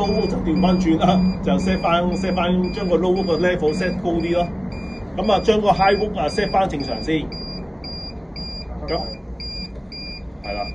low 就調翻轉啦，就 set 翻將個 low 個 level set 高啲咯。咁啊，將個 high wood 啊 set 翻正常先。咁係啦。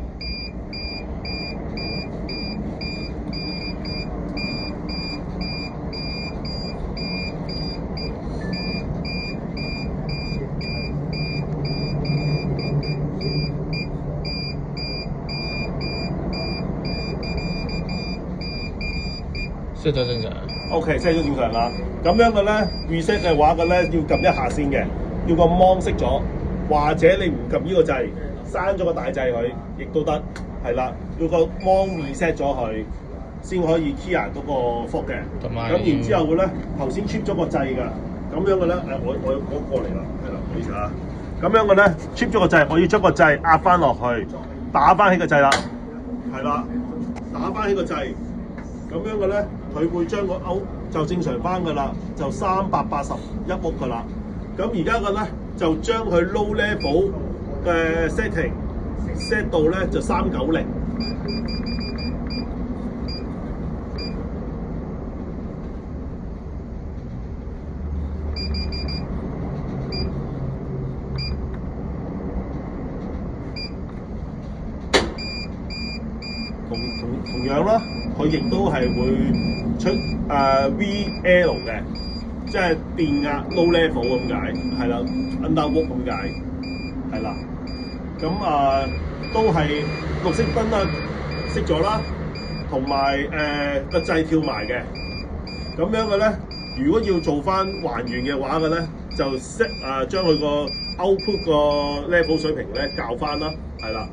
set 咗正常。OK，set 咗正常啦。咁樣嘅咧 reset 嘅話嘅咧，要撳一下先嘅，要個 mon 熄咗，或者你唔撳呢個掣，閂咗個大掣佢，亦都得。係啦，要個 mon reset 咗佢，先可以 clear 嗰個幅嘅。咁然之後嘅咧，頭先 trip 咗個掣㗎。咁樣嘅咧，我過嚟啦，係啦，唔好意思啊。咁樣嘅咧 trip 咗個掣，我要將個掣壓翻落去，打翻起個掣啦。係啦，打翻起個掣。咁樣嘅咧，佢會將個勾就正常翻㗎啦，就381屋㗎啦。咁而家嘅咧就將佢 low level 嘅 setting set 到咧就390。同樣啦，佢亦都係會出VL 嘅，即係電壓 low level 咁解，係啦 ，underwood 咁解，係啦。咁都係綠色燈啊熄咗啦，同埋個掣跳埋嘅。咁樣嘅咧，如果要做翻還原嘅話嘅咧，就將佢個 output 個 level 水平咧校翻啦，係啦。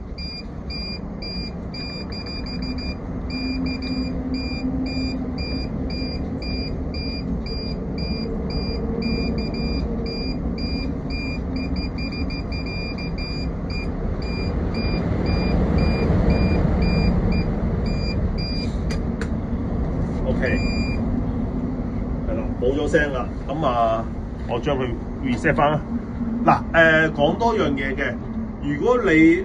OK， 係啦，冇咗聲啦，咁我將佢 reset 翻啦。嗱，講多樣嘢嘅，如果你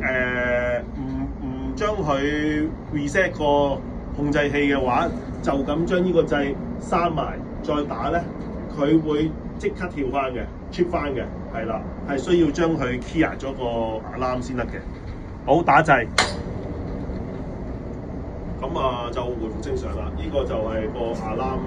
唔將佢 reset 個控制器嘅話，就咁將呢個掣閂埋再打咧，佢會即刻跳翻嘅 ，trip 翻嘅，係啦，係需要將佢 clear 咗個 alarm 先得嘅。好，打掣。咁就回復正常啦。呢個就係個 alarm。